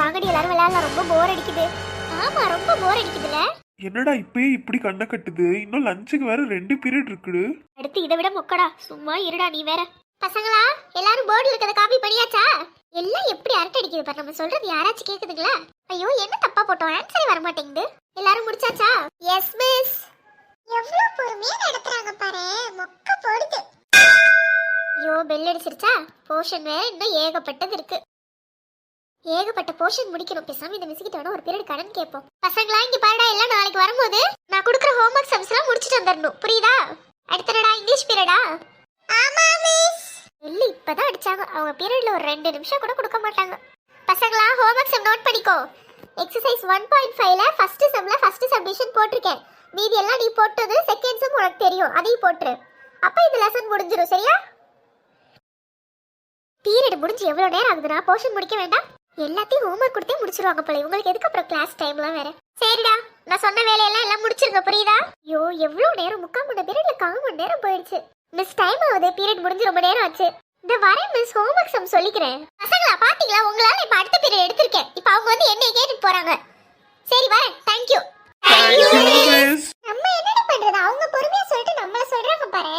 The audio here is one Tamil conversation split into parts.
வாங்கடி எல்லாரும் விளையாடலாம், ரொம்ப போர் அடிக்குது. ஆமா ரொம்ப போர் அடிக்குதுல. என்னடா இப்பயே இப்படி கண்ணை கட்டுது? இன்னும் லஞ்சுக்கு வேற 2 பீரியட் இருக்குடு. அடுத்து இதை விட மொக்கடா, சும்மா இருடா நீ வேற. பசங்களா எல்லாரும் போர்டுல இருக்கத காப்பி பண்ணியாச்சா? எல்லாம் எப்படி அரட்டை அடிக்குது பாரு, நம்ம சொல்றது யாராச்சும் கேக்குதுங்களா? ஐயோ என்ன தப்பா போட்டோம், ஆன்சரே வர மாட்டேங்குது. எல்லாரும் முடிச்சாச்சா? Yes miss. எவ்வளவு பொறுமையா நடத்துறாங்க பாரு, மொக்க போடுது. ஐயோ பெல் அடிச்சிருச்சா? போர்ஷன் வேற இன்னும் ஏகப்பட்டது இருக்கு. ஏகப்பட்ட போர்ஷன் முடிக்கணும். பேசாம இந்த மிஸ் கிட்ட வேணா ஒரு பீரியட் கடன் கேட்போம். பசங்களா இங்க பாருடா, எல்லாம் நாளைக்கு வரும்போது நான் கொடுக்குற ஹோம்வொர்க் சம்ஸ் எல்லாம் முடிச்சிட்டு வந்துடணும், புரியுதா? அடுத்தடா இங்கிலீஷ் பீரியடா? ஆமா மிஸ். இல்ல இப்பதான் அடிச்சாங்க, அவங்க பீரியட்ல ஒரு 2 நிமிஷம் கூட கொடுக்க மாட்டாங்க. பசங்களா ஹோம்வொர்க் சம் நோட் பண்ணிக்கோ. எக்ஸசைஸ் 1.5ல ஃபர்ஸ்ட் சம்ல ஃபர்ஸ்ட் சப்டிஷன் போட்டுருக்கேன். மீதி எல்லாம் நீ போட்டது செகண்ட் சம் உனக்கு தெரியும், அதையும் போட்டுரு. அப்ப இந்த லெசன் முடிஞ்சிரும், சரியா? பீரியட் முடிஞ்சு எவ்வளவு நேரம் ஆகுதுன்னா போர்ஷன் முடிக்க வேண்டாம். எல்லாத்தையும் ஹோம்வொர்க் கொடுத்தே முடிச்சிருவாங்க போல. உங்களுக்கு எதுக்கு அப்புறம் கிளாஸ் டைம்லாம் வேற? சரிடா நான் சொன்ன வேலையெல்லாம் எல்லாம் முடிச்சிருங்க, புரியுதா? ஐயோ எவ்வளவு நேரம், 3/4 மணி பீரியட்ல 1/4 மணி நேரம் போயிடுச்சு. மிஸ் டைம் ஆகுது, பீரியட் முடிஞ்சு ரொம்ப நேரம் ஆச்சு. இந்த வரேன் மிஸ், ஹோம்வொர்க் சம் சொல்லிக்கிறேன். பசங்களா பாத்தீங்களா, உங்களால இப்ப அடுத்த பீரியட் எடுத்திருக்கேன். இப்ப அவங்க வந்து என்னைய கேட்டுட்டு போறாங்க. சரி வரேன், தேங்க் யூ. நம்ம என்னடா பண்றது, அவங்க பொறுமையா சொல்லிட்டு நம்மள சொல்றாங்க பாரு.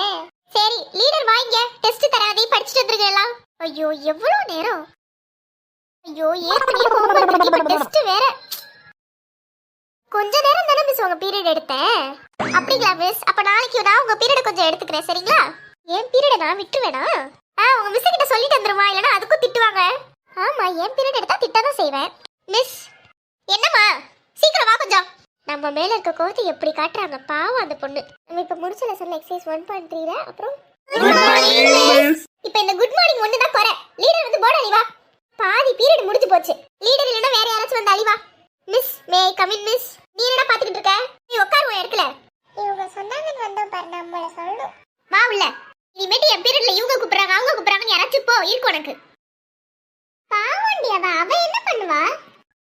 சரி லீடர் வாங்க, டெஸ்ட் தராதே படிச்சிட்டு வந்துருங்க எல்லாம். ஐயோ எவ்வளவு நேரம். ஐயோ ஏற்கனவே ஹோம்வொர்க் இருக்கு, இப்ப டெஸ்ட் வேற. கொஞ்ச நேரம் தானே மிஸ் உங்க பீரியட் எடுத்தேன். அப்படிங்களா மிஸ்? அப்ப நாளைக்கு நான் உங்க பீரியட் கொஞ்சம் எடுத்துக்கிறேன், சரிங்களா? என் பீரியட் நான் விட்டுவேனா? உங்க மிஸ் கிட்ட சொல்லிட்டு வந்துருமா, இல்லனா அதுக்கும் திட்டுவாங்க. ஆமா என் பீரியட் எடுத்தா திட்டதான் செய்வேன். மிஸ் என்னம்மா சீக்கிரம் வா கொஞ்சம். நம்ம மேல இருக்க கோவத்தை எப்படி காட்டுறாங்க பாவம் அந்த பொண்ணு. நம்ம இப்ப முடிச்ச லெசன்ல எக்ஸசைஸ் 1.3ல அப்புறம் இப்ப இந்த குட் மார்னிங் ஒண்ணு தான் குறை. லீடர் வந்து போர்டு அழிவா. பாதி பீரியட் முடிஞ்சு போச்சு. லீடர் இல்லனா வேற யாராச்சும் வந்து அழிவா. Miss may I come in miss? நீ என்னடா பாத்துக்கிட்டு இருக்க? நீ உட்காருவ இடத்துல. இவங்க சொன்னாங்கன்னு வந்தோம் பாரு, நம்மள சொல்லணும். வா உள்ள. இனிமேட்டு என் பீரியட்ல இவங்க கூப்பிடுறாங்க அவங்க கூப்பிடுறாங்க யாராச்சும் போ, இருக்கு உனக்கு. பாவண்டி அவ என்ன பண்ணுவா?